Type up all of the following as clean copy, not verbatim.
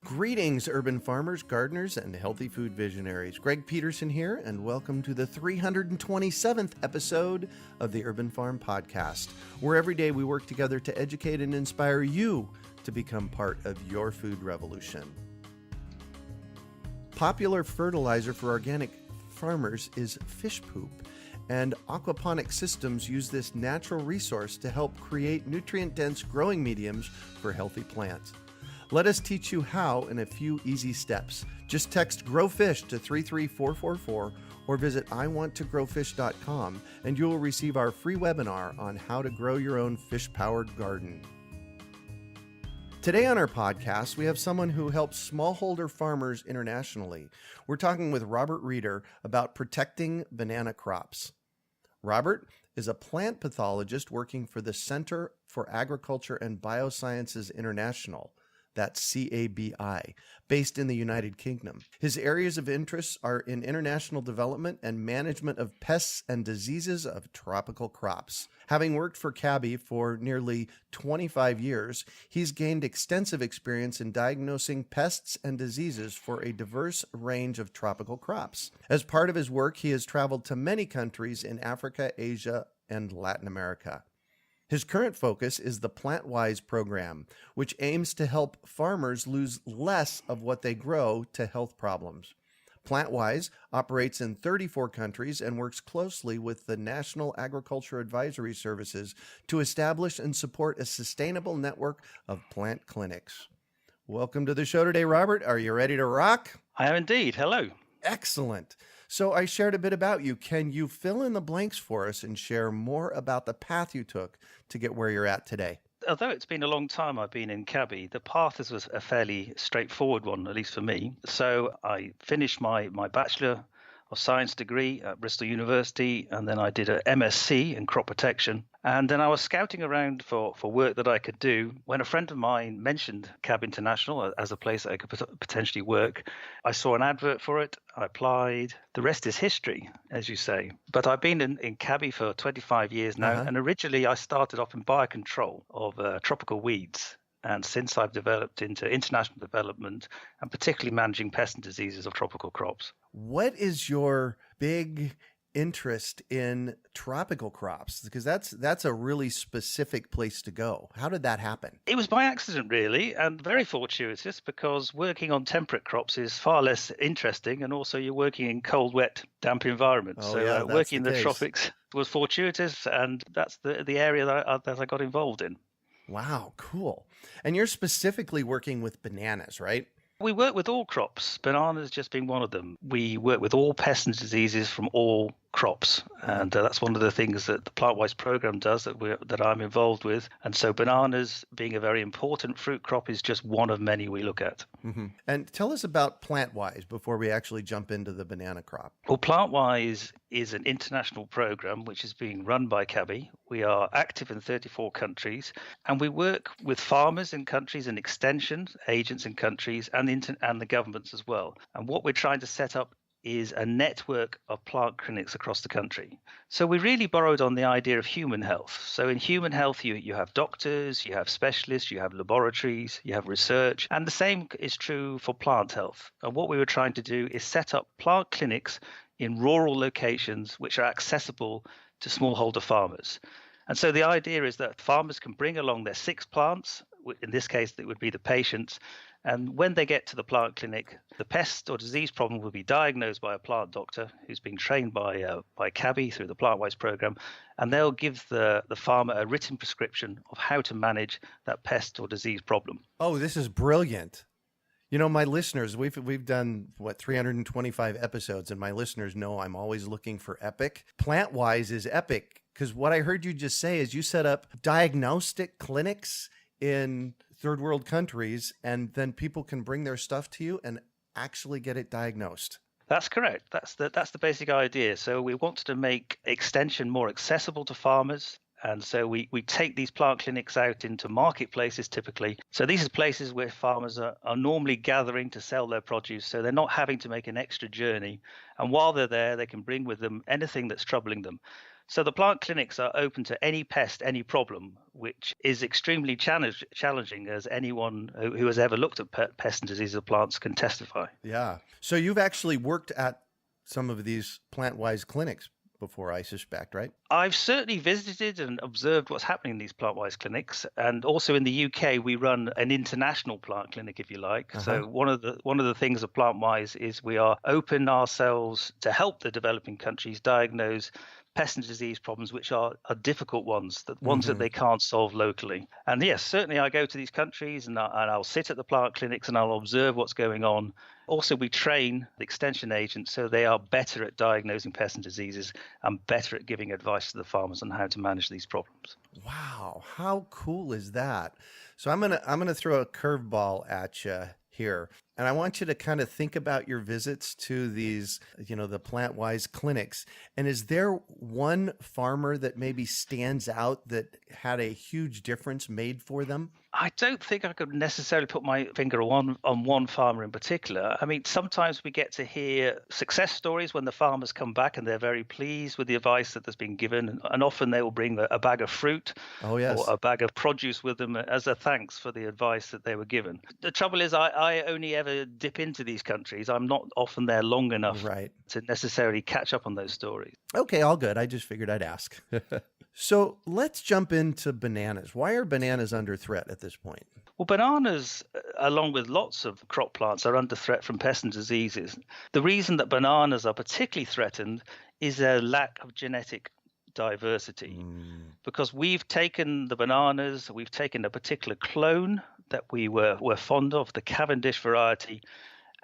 Greetings, urban farmers, gardeners, and healthy food visionaries. Greg Peterson here, and welcome to the 327th episode of the Urban Farm Podcast, where every day we work together to educate and inspire you to become part of your food revolution. Popular fertilizer for organic farmers is fish poop, and aquaponic systems use this natural resource to help create nutrient-dense growing mediums for healthy plants. Let us teach you how in a few easy steps. Just text GROWFISH to 33444 or visit iwanttogrowfish.com and you will receive our free webinar on how to grow your own fish-powered garden. Today on our podcast, we have someone who helps smallholder farmers internationally. We're talking with Robert Reeder about protecting banana crops. Robert is a plant pathologist working for the Center for Agriculture and Biosciences International. That's CABI, based in the United Kingdom. His areas of interest are in international development and management of pests and diseases of tropical crops. Having worked for CABI for nearly 25 years, he's gained extensive experience in diagnosing pests and diseases for a diverse range of tropical crops. As part of his work, he has traveled to many countries in Africa, Asia, and Latin America. His current focus is the Plantwise Programme, which aims to help farmers lose less of what they grow to health problems. Plantwise operates in 34 countries and works closely with the National Agriculture Advisory Services to establish and support a sustainable network of plant clinics. Welcome to the show today, Robert. Are you ready to rock? I am indeed. Hello. Excellent. So I shared a bit about you. Can you fill in the blanks for us and share more about the path you took to get where you're at today? Although it's been a long time I've been in CABI, the path was a fairly straightforward one, at least for me. So I finished my Bachelor of Science degree at Bristol University, and then I did an MSc in crop protection. And then I was scouting around for work that I could do when a friend of mine mentioned CAB International as a place that I could potentially work. I saw an advert for it. I applied. The rest is history, as you say. But I've been in CABI for 25 years now. And originally I started off in biocontrol of tropical weeds. And since I've developed into international development and particularly managing pests and diseases of tropical crops. What is your big interest in tropical crops? Because that's a really specific place to go. How did that happen? It was by accident, really, and very fortuitous, because working on temperate crops is far less interesting, and also you're working in cold, wet, damp environments. Working in the tropics was fortuitous, and that's the area that I got involved in. Wow, cool. And you're specifically working with bananas, right? We work with all crops, bananas just being one of them. We work with all pests and diseases from all crops, and that's one of the things that the Plantwise Programme does that I'm involved with. And so bananas, being a very important fruit crop, is just one of many we look at. Mm-hmm. And tell us about Plantwise before we actually jump into the banana crop. Well, Plantwise is an international program which is being run by CABI. We are active in 34 countries, and we work with farmers in countries and extension agents in countries and the governments as well. And what we're trying to set up is a network of plant clinics across the country. So we really borrowed on the idea of human health. So in human health, you have doctors, you have specialists, you have laboratories, you have research, and the same is true for plant health. And what we were trying to do is set up plant clinics in rural locations which are accessible to smallholder farmers. And so the idea is that farmers can bring along their 6 plants. In this case, it would be the patients. And when they get to the plant clinic, the pest or disease problem will be diagnosed by a plant doctor who's been trained by CABI through the Plantwise Programme, and they'll give the farmer a written prescription of how to manage that pest or disease problem. Oh, this is brilliant. You know, my listeners, we've done, 325 episodes, and my listeners know I'm always looking for epic. Plantwise is epic, because what I heard you just say is you set up diagnostic clinics in third world countries, and then people can bring their stuff to you and actually get it diagnosed. That's correct. That's the basic idea. So we wanted to make extension more accessible to farmers. And so we take these plant clinics out into marketplaces typically. So these are places where farmers are normally gathering to sell their produce. So they're not having to make an extra journey. And while they're there, they can bring with them anything that's troubling them. So the plant clinics are open to any pest, any problem, which is extremely challenging, as anyone who has ever looked at pest and disease of plants can testify. Yeah. So you've actually worked at some of these Plantwise clinics before, I suspect, right? I've certainly visited and observed what's happening in these Plantwise clinics, and also in the UK we run an international plant clinic, if you like. So one of the things of Plantwise is we are open ourselves to help the developing countries diagnose pest and disease problems, which are difficult ones, the ones that they can't solve locally. And yes, certainly I go to these countries and I'll sit at the plant clinics and I'll observe what's going on. Also, we train the extension agents so they are better at diagnosing pests and diseases and better at giving advice to the farmers on how to manage these problems. Wow, how cool is that? So I'm gonna throw a curveball at you here, and I want you to kind of think about your visits to these, the Plantwise clinics. And is there one farmer that maybe stands out that had a huge difference made for them? I don't think I could necessarily put my finger on one farmer in particular. I mean, sometimes we get to hear success stories when the farmers come back and they're very pleased with the advice that has been given. And often they will bring a bag of fruit or a bag of produce with them as a thanks for the advice that they were given. The trouble is, I only ever dip into these countries. I'm not often there long enough to necessarily catch up on those stories. Okay, all good. I just figured I'd ask. So let's jump into bananas. Why are bananas under threat at this point? Well, bananas, along with lots of crop plants, are under threat from pests and diseases. The reason that bananas are particularly threatened is their lack of genetic diversity. Because we've taken the bananas, we've taken a particular clone that we were fond of, the Cavendish variety,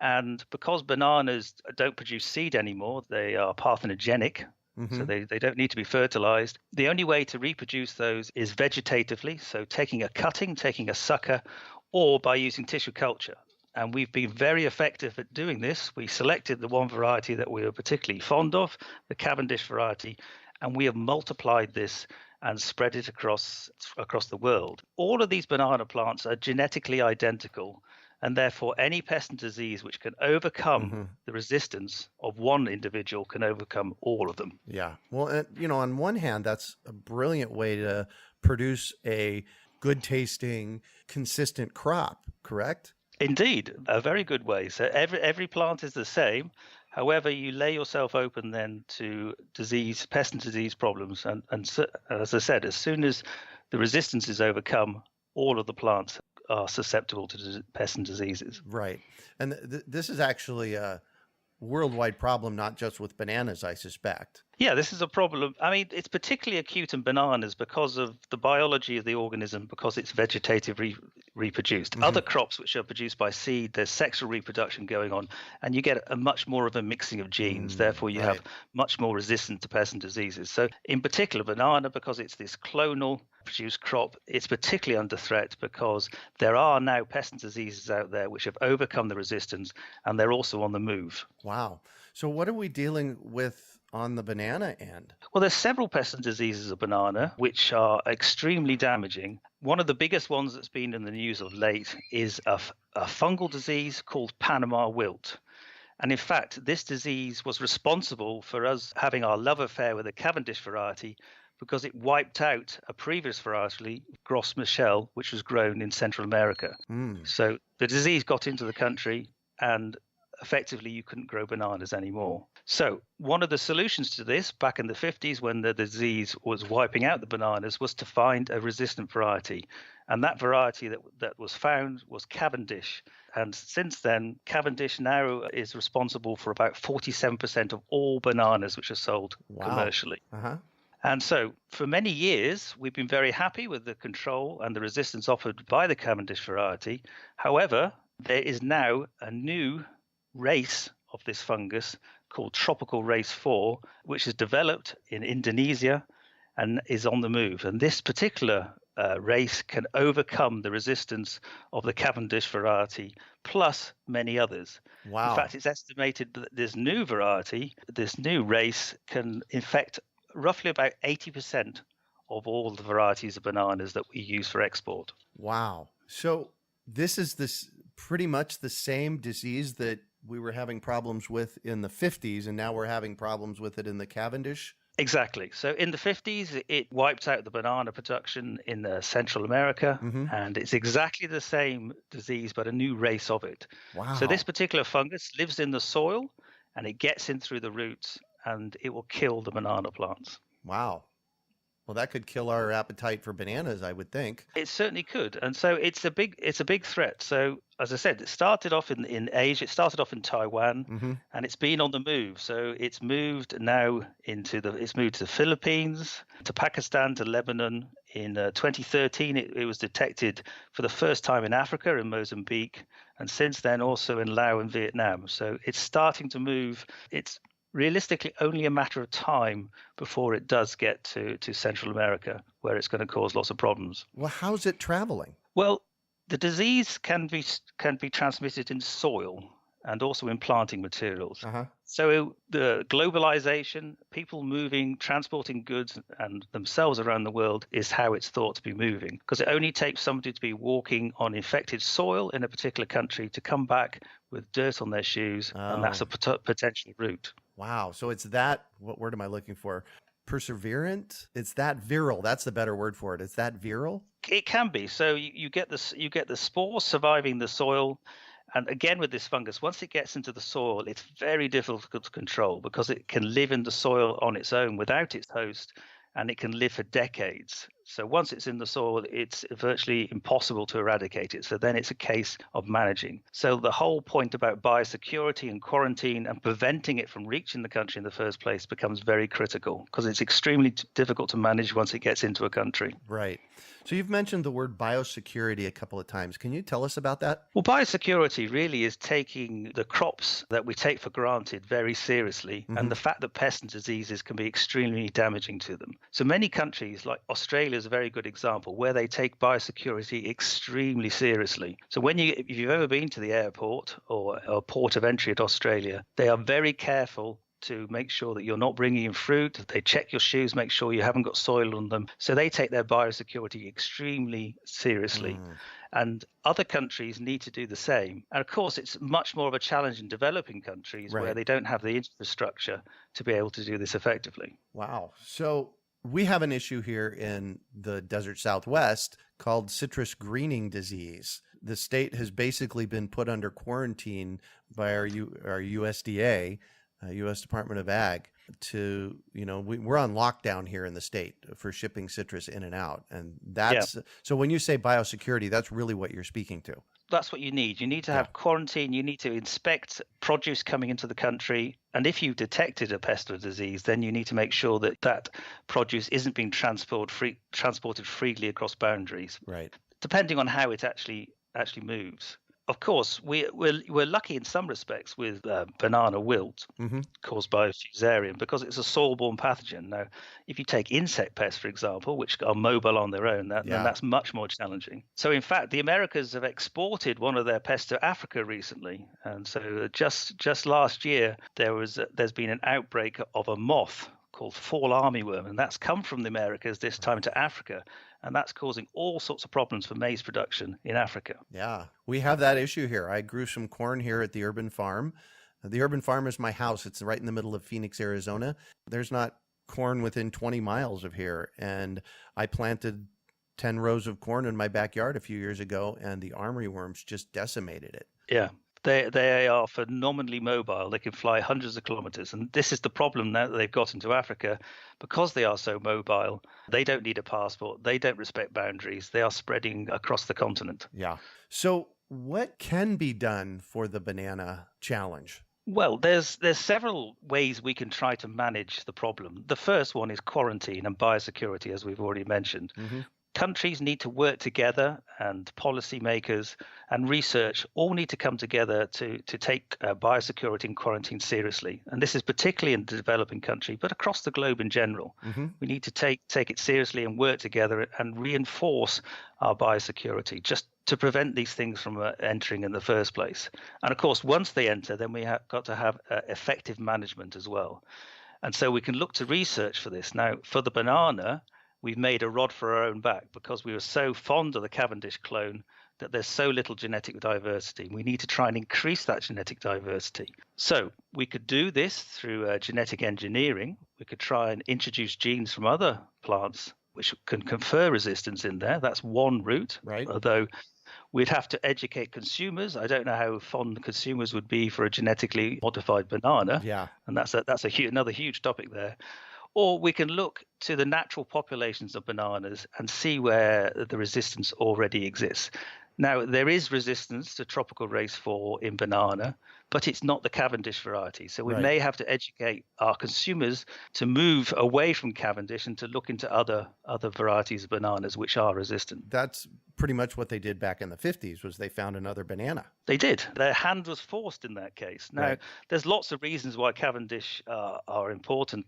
and because bananas don't produce seed anymore, they are parthenogenic. So they don't need to be fertilized. The only way to reproduce those is vegetatively, so taking a cutting, taking a sucker, or by using tissue culture. And we've been very effective at doing this. We selected the one variety that we were particularly fond of, the Cavendish variety, and we have multiplied this and spread it across the world. All of these banana plants are genetically identical, and therefore any pest and disease which can overcome the resistance of one individual can overcome all of them. Yeah. Well, on one hand, that's a brilliant way to produce a good tasting, consistent crop, correct? Indeed, a very good way. So every plant is the same. However, you lay yourself open then to pest and disease problems. And so, as I said, as soon as the resistance is overcome, all of the plants are susceptible to pests and diseases. Right. And this is actually a worldwide problem, not just with bananas, I suspect. Yeah, this is a problem. I mean, it's particularly acute in bananas because of the biology of the organism, because it's vegetatively reproduced. Other crops which are produced by seed, there's sexual reproduction going on, and you get a much more of a mixing of genes. Therefore, you have much more resistance to pests and diseases. So in particular, banana, because it's this clonal produced crop, it's particularly under threat because there are now pests and diseases out there which have overcome the resistance, and they're also on the move. Wow. So what are we dealing with on the banana end? Well, there's several pests and diseases of banana which are extremely damaging. One of the biggest ones that's been in the news of late is a fungal disease called Panama wilt. And in fact, this disease was responsible for us having our love affair with the Cavendish variety because it wiped out a previous variety, Gros Michel, which was grown in Central America. So the disease got into the country and effectively you couldn't grow bananas anymore. So one of the solutions to this back in the 50s when the disease was wiping out the bananas was to find a resistant variety. And that variety that was found was Cavendish. And since then, Cavendish now is responsible for about 47% of all bananas which are sold commercially. And so for many years, we've been very happy with the control and the resistance offered by the Cavendish variety. However, there is now a new race of this fungus called tropical race 4, which is developed in Indonesia and is on the move. And this particular race can overcome the resistance of the Cavendish variety, plus many others. Wow. In fact, it's estimated that this new variety, this new race, can infect roughly about 80% of all the varieties of bananas that we use for export. Wow. So this is pretty much the same disease that we were having problems with in the 50s, and now we're having problems with it in the Cavendish Exactly. So in the 50s, it wiped out the banana production in Central America, Hmm. and it's exactly the same disease, but a new race of it. So this Wow. particular fungus lives in the soil, and it gets in through the roots, and it will kill the banana plants. Wow. Well, that could kill our appetite for bananas, I would think. It certainly could, and so it's a big threat. So as I said, it started off in Asia. It started off in Taiwan, Hmm. and it's been on the move. So it's moved now it's moved to the Philippines, to Pakistan, to Lebanon. In 2013, it was detected for the first time in Africa, in Mozambique, and since then also in Laos and Vietnam. So it's starting to move. It's realistically only a matter of time before it does get to Central America, where it's going to cause lots of problems. Well, how's it traveling? Well, the disease can be transmitted in soil and also in planting materials. Uh-huh. So the globalization, people moving, transporting goods and themselves around the world is how it's thought to be moving. Because it only takes somebody to be walking on infected soil in a particular country to come back with dirt on their shoes, and that's Oh, a potential route. wow. So it's that, what word am I looking for? Perseverant? It's that virile. That's the better word for it. It's that virile? It can be. So you get the spores surviving the soil. And again, with this fungus, once it gets into the soil, it's very difficult to control because it can live in the soil on its own without its host, and it can live for decades. So once it's in the soil, it's virtually impossible to eradicate it. So then it's a case of managing. So the whole point about biosecurity and quarantine and preventing it from reaching the country in the first place becomes very critical because it's extremely difficult to manage once it gets into a country. Right. So you've mentioned the word biosecurity a couple of times. Can you tell us about that? Well, biosecurity really is taking the crops that we take for granted very seriously, and Hmm. the fact that pests and diseases can be extremely damaging to them. So many countries, like Australia is a very good example, where they take biosecurity extremely seriously. So if you've ever been to the airport or a port of entry at Australia, they are very careful to make sure that you're not bringing in fruit. They check your shoes, make sure you haven't got soil on them. So they take their biosecurity extremely seriously. Mm, And other countries need to do the same. And of course, it's much more of a challenge in developing countries where right. they don't have the infrastructure to be able to do this effectively. Wow. So we have an issue here in the desert Southwest called citrus greening disease. The state has basically been put under quarantine by our USDA, U.S. Department of Ag, to, we're on lockdown here in the state for shipping citrus in and out. And Yeah. so when you say biosecurity, that's really what you're speaking to. That's what you need. You need to Yeah. have quarantine. You need to inspect produce coming into the country. And if you've detected a pest or disease, then you need to make sure that that produce isn't being transported freely across boundaries, Right. depending on how it actually moves. Of course, we're lucky in some respects with banana wilt Mm-hmm. caused by Fusarium because it's a soil-borne pathogen. Now, if you take insect pests, for example, which are mobile on their own, then Yeah. that's much more challenging. So, in fact, the Americas have exported one of their pests to Africa recently, and so just last year there's been an outbreak of a moth called fall armyworm, and that's come from the Americas this time to Africa, and that's causing all sorts of problems for maize production in Africa. Yeah, we have that issue here. I grew some corn here at the urban farm. The urban farm is my house. It's right in the middle of Phoenix, Arizona. There's not corn within 20 miles of here. And I planted 10 rows of corn in my backyard a few years ago, and the armory worms just decimated it. Yeah. They are phenomenally mobile. They can fly hundreds of kilometers. And this is the problem now that they've got into Africa. Because they are so mobile, they don't need a passport. They don't respect boundaries. They are spreading across the continent. Yeah. So what can be done for the banana challenge? Well, there's several ways we can try to manage the problem. The first one is quarantine and biosecurity, as we've already mentioned. Mm-hmm. Countries need to work together, and policymakers and research all need to come together to take biosecurity and quarantine seriously. And this is particularly in the developing country, but across the globe in general. Mm-hmm. We need to take it seriously and work together and reinforce our biosecurity just to prevent these things from entering in the first place. And of course, once they enter, then we have got to have effective management as well. And so we can look to research for this. Now, for the banana, we've made a rod for our own back because we were so fond of the Cavendish clone that there's so little genetic diversity. We need to try and increase that genetic diversity. So we could do this through genetic engineering. We could try and introduce genes from other plants which can confer resistance in there. That's one route, Right. Although we'd have to educate consumers. I don't know how fond consumers would be for a genetically modified banana. Yeah. And that's another huge topic there. Or we can look to the natural populations of bananas and see where the resistance already exists. Now, there is resistance to tropical race 4 in banana, but it's not the Cavendish variety. So we may have to educate our consumers to move away from Cavendish and to look into other varieties of bananas which are resistant. That's pretty much what they did back in the 50s, was they found another banana. They did. Their hand was forced in that case. Now, there's lots of reasons why Cavendish are important.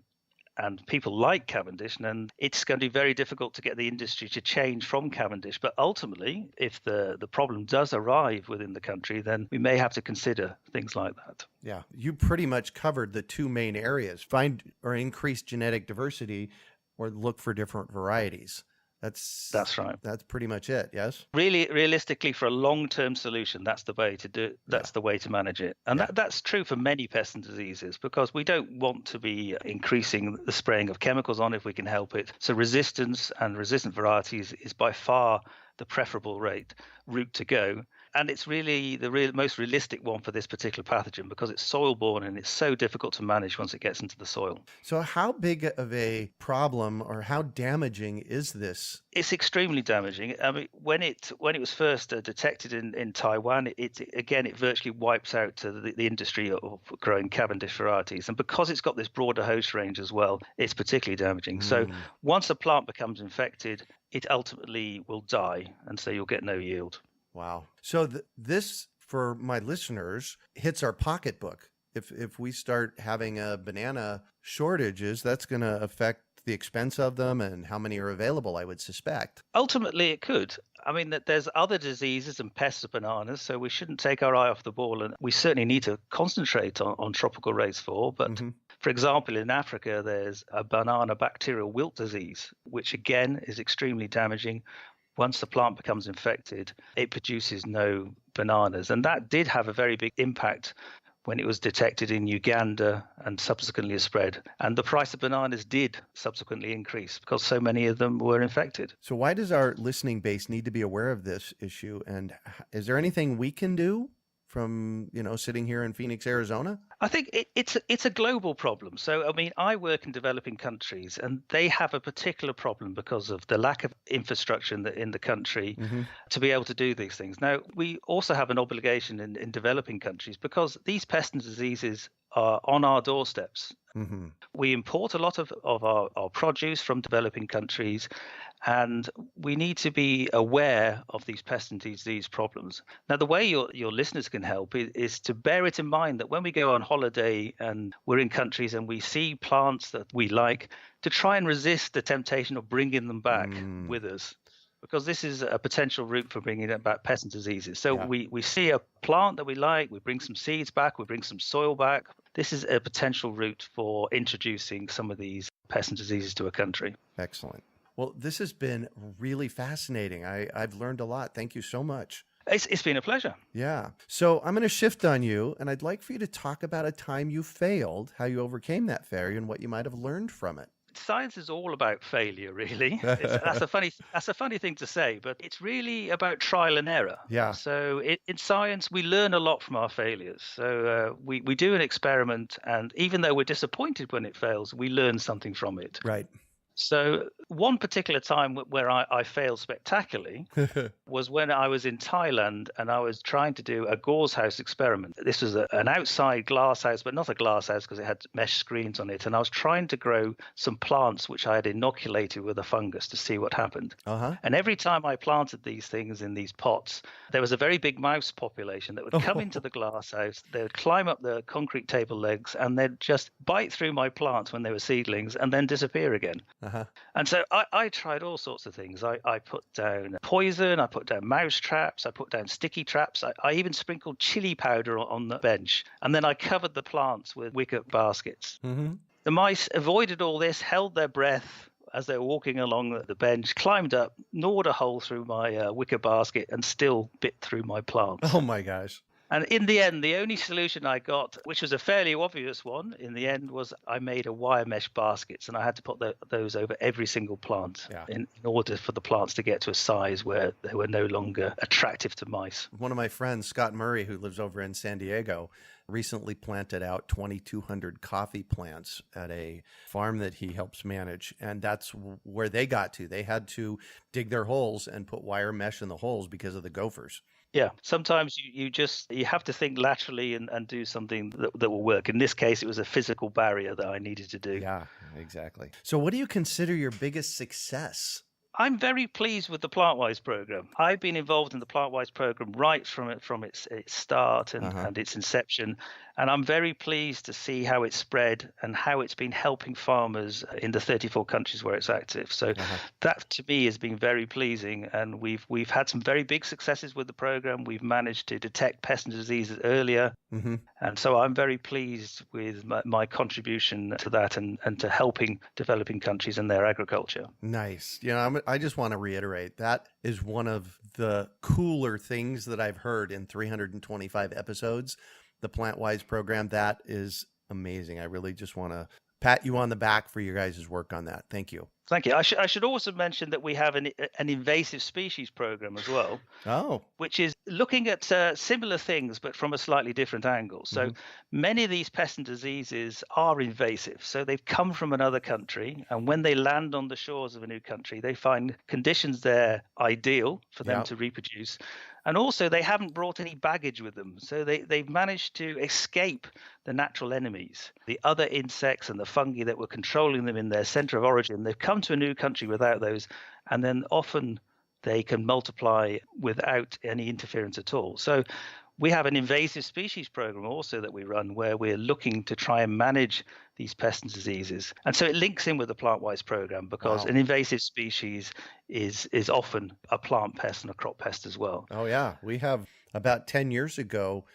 And people like Cavendish, and it's going to be very difficult to get the industry to change from Cavendish. But ultimately, if the problem does arrive within the country, then we may have to consider things like that. Yeah, you pretty much covered the two main areas: find or increase genetic diversity, or look for different varieties. That's right. That's pretty much it. Yes. Really, realistically, for a long-term solution, that's the way to do it. That's the way to manage it. And that's true for many pests and diseases, because we don't want to be increasing the spraying of chemicals on if we can help it. So resistance and resistant varieties is by far the preferable route to go. And it's really the most realistic one for this particular pathogen, because it's soil-borne and it's so difficult to manage once it gets into the soil. So how big of a problem, or how damaging is this? It's extremely damaging. I mean, when it was first detected in Taiwan, it virtually wipes out the industry of growing Cavendish varieties. And because it's got this broader host range as well, it's particularly damaging. So once a plant becomes infected, it ultimately will die, and so you'll get no yield. Wow. So this, for my listeners, hits our pocketbook. If we start having banana shortages, that's going to affect the expense of them and how many are available, I would suspect. Ultimately, it could. I mean, that there's other diseases and pests of bananas, so we shouldn't take our eye off the ball. And we certainly need to concentrate on tropical race 4. But for example, in Africa, there's a banana bacterial wilt disease, which again is extremely damaging. Once the plant becomes infected, it produces no bananas. And that did have a very big impact when it was detected in Uganda and subsequently has spread. And the price of bananas did subsequently increase because so many of them were infected. So why does our listening base need to be aware of this issue? And is there anything we can do from, sitting here in Phoenix, Arizona? I think it's a global problem. So, I mean, I work in developing countries, and they have a particular problem because of the lack of infrastructure in the country to be able to do these things. Now, we also have an obligation in developing countries, because these pests and diseases are on our doorsteps. We import a lot of our produce from developing countries, and we need to be aware of these pest and disease problems. Now, the way your listeners can help is to bear it in mind that when we go on holiday and we're in countries and we see plants that we like, to try and resist the temptation of bringing them back with us, because this is a potential route for bringing back pests and diseases. So we see a plant that we like, we bring some seeds back, we bring some soil back. This is a potential route for introducing some of these pests and diseases to a country. Excellent. Well, this has been really fascinating. I've learned a lot. Thank you so much. It's been a pleasure. Yeah. So I'm going to shift on you, and I'd like for you to talk about a time you failed, how you overcame that failure, and what you might have learned from it. Science is all about failure, really. That's a funny thing to say, but it's really about trial and error. Yeah. So in science, we learn a lot from our failures. So we do an experiment, and even though we're disappointed when it fails, we learn something from it. Right. So one particular time where I failed spectacularly was when I was in Thailand and I was trying to do a gauze house experiment. This was an outside glass house, but not a glass house because it had mesh screens on it. And I was trying to grow some plants which I had inoculated with a fungus to see what happened. And every time I planted these things in these pots, there was a very big mouse population that would come into the glass house. They would climb up the concrete table legs and they'd just bite through my plants when they were seedlings and then disappear again. And so I tried all sorts of things. I put down poison, I put down mouse traps, I put down sticky traps. I even sprinkled chili powder on the bench. And then I covered the plants with wicker baskets. The mice avoided all this, held their breath, as they were walking along the bench, climbed up, gnawed a hole through my wicker basket, and still bit through my plants. Oh my gosh. And in the end, the only solution I got, which was a fairly obvious one in the end, was I made a wire mesh baskets, and I had to put those over every single plant in order for the plants to get to a size where they were no longer attractive to mice. One of my friends, Scott Murray, who lives over in San Diego, recently planted out 2,200 coffee plants at a farm that he helps manage. And that's where they got to. They had to dig their holes and put wire mesh in the holes because of the gophers. Yeah, sometimes you have to think laterally and do something that will work. In this case, it was a physical barrier that I needed to do. Yeah, exactly. So what do you consider your biggest success? I'm very pleased with the Plantwise program. I've been involved in the Plantwise program right from its start and its inception. And I'm very pleased to see how it's spread and how it's been helping farmers in the 34 countries where it's active. So that to me has been very pleasing. And we've had some very big successes with the program. We've managed to detect pests and diseases earlier. And so I'm very pleased with my contribution to that and to helping developing countries and their agriculture. Nice. I just want to reiterate that is one of the cooler things that I've heard in 325 episodes. The Plantwise program, that is amazing. I really just want to pat you on the back for your guys' work on that. Thank you. Thank you. I should also mention that we have an invasive species program as well. Which is looking at similar things, but from a slightly different angle. So many of these pests and diseases are invasive. So they've come from another country, and when they land on the shores of a new country, they find conditions there ideal for them to reproduce. And also, they haven't brought any baggage with them. So they've managed to escape the natural enemies, the other insects and the fungi that were controlling them in their center of origin. They've come to a new country without those, and then often they can multiply without any interference at all. So we have an invasive species program also that we run where we're looking to try and manage these pests and diseases. And so it links in with the Plantwise program because an invasive species is often a plant pest and a crop pest as well. Oh, yeah. We have about 10 years ago,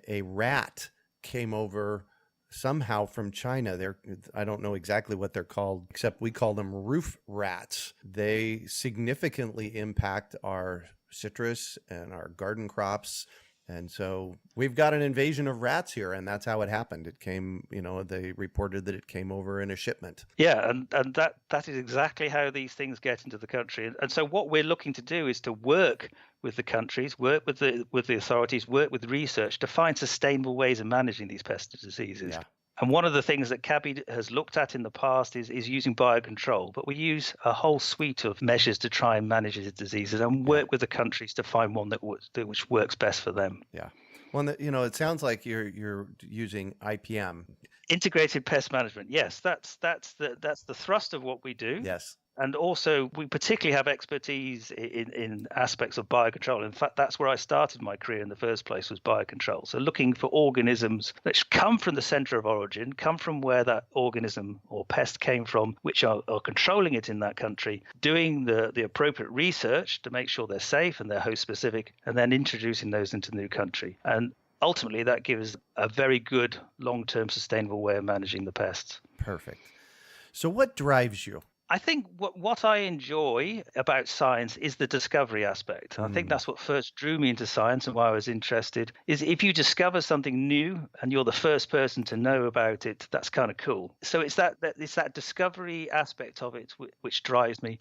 a rat came over somehow from China. I don't know exactly what they're called, except we call them roof rats. They significantly impact our citrus and our garden crops. And so we've got an invasion of rats here, and that's how it happened. It came, they reported that it came over in a shipment. Yeah, and that is exactly how these things get into the country. And so what we're looking to do is to work with the countries, work with the authorities, work with research to find sustainable ways of managing these pests and diseases. Yeah. And one of the things that CABI has looked at in the past is using biocontrol, but we use a whole suite of measures to try and manage these diseases and work with the countries to find one which works best for them. Yeah. Well, it sounds like you're using IPM. Integrated pest management. Yes, that's the thrust of what we do. Yes. And also, we particularly have expertise in aspects of biocontrol. In fact, that's where I started my career in the first place, was biocontrol. So looking for organisms that come from the center of origin, come from where that organism or pest came from, which are controlling it in that country, doing the appropriate research to make sure they're safe and they're host specific, and then introducing those into the new country. And ultimately, that gives a very good long-term sustainable way of managing the pests. Perfect. So what drives you? I think what I enjoy about science is the discovery aspect. I think that's what first drew me into science and why I was interested, is if you discover something new and you're the first person to know about it, that's kind of cool. So it's that discovery aspect of it which drives me.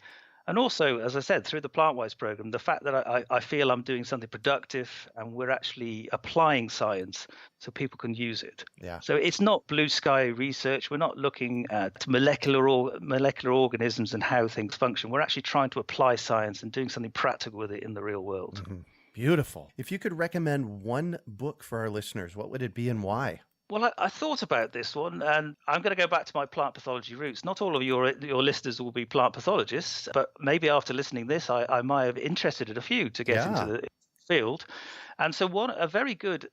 And also, as I said, through the Plantwise program, the fact that I feel I'm doing something productive and we're actually applying science so people can use it. Yeah. So it's not blue sky research. We're not looking at molecular organisms and how things function. We're actually trying to apply science and doing something practical with it in the real world. Mm-hmm. Beautiful. If you could recommend one book for our listeners, what would it be and why? Well, I thought about this one, and I'm going to go back to my plant pathology roots. Not all of your listeners will be plant pathologists, but maybe after listening to this, I might have interested in a few to get into the field. And so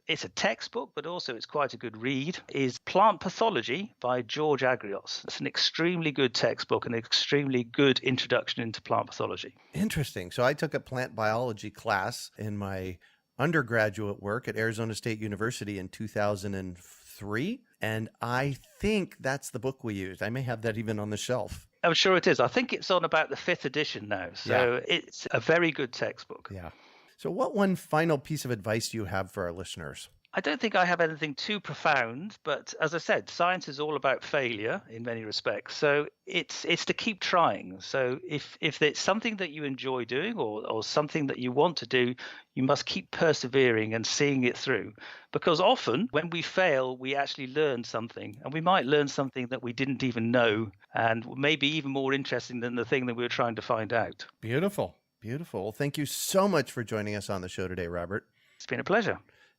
it's a textbook, but also it's quite a good read, is Plant Pathology by George Agrios. It's an extremely good textbook, an extremely good introduction into plant pathology. Interesting. So I took a plant biology class in my undergraduate work at Arizona State University in 2003. And I think that's the book we used. I may have that even on the shelf. I'm sure it is. I think it's on about the 5th edition now. So It's a very good textbook. Yeah. So what one final piece of advice do you have for our listeners? I don't think I have anything too profound, but as I said, science is all about failure in many respects. So it's to keep trying. So if it's something that you enjoy doing or something that you want to do, you must keep persevering and seeing it through. Because often when we fail, we actually learn something, and we might learn something that we didn't even know, and maybe even more interesting than the thing that we were trying to find out. Beautiful. Beautiful. Well, thank you so much for joining us on the show today, Robert. It's been a pleasure.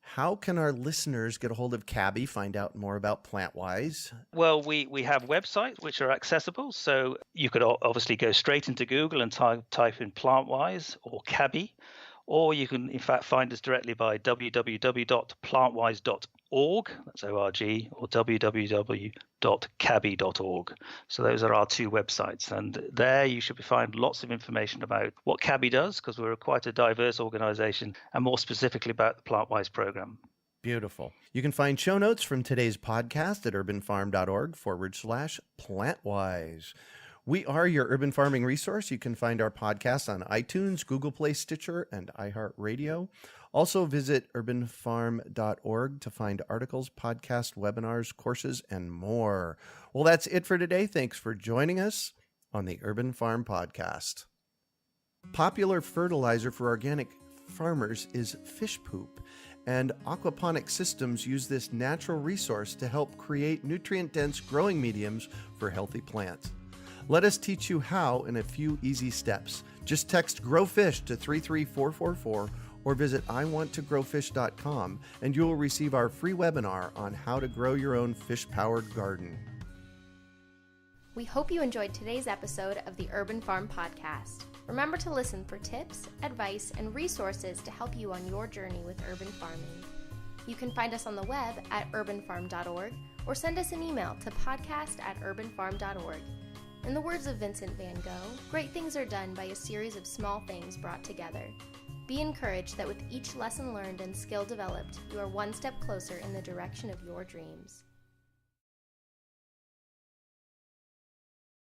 How can our listeners get a hold of CABI, find out more about Plantwise? Well, we have websites which are accessible. So you could obviously go straight into Google and type in Plantwise or CABI, or you can, in fact, find us directly by www.plantwise.org, that's O-R-G, or www.cabi.org. So those are our two websites. And there you should find lots of information about what CABI does, because we're quite a diverse organization, and more specifically about the Plantwise Programme. Beautiful. You can find show notes from today's podcast at urbanfarm.org/Plantwise. We are your urban farming resource. You can find our podcast on iTunes, Google Play, Stitcher, and iHeartRadio. Also visit urbanfarm.org to find articles, podcasts, webinars, courses, and more. Well, that's it for today. Thanks for joining us on the Urban Farm Podcast. Popular fertilizer for organic farmers is fish poop, and aquaponic systems use this natural resource to help create nutrient-dense growing mediums for healthy plants. Let us teach you how in a few easy steps. Just text GROWFISH to 33444 or visit iwanttogrowfish.com and you will receive our free webinar on how to grow your own fish-powered garden. We hope you enjoyed today's episode of the Urban Farm Podcast. Remember to listen for tips, advice, and resources to help you on your journey with urban farming. You can find us on the web at urbanfarm.org or send us an email to podcast@urbanfarm.org. In the words of Vincent van Gogh, great things are done by a series of small things brought together. Be encouraged that with each lesson learned and skill developed, you are one step closer in the direction of your dreams.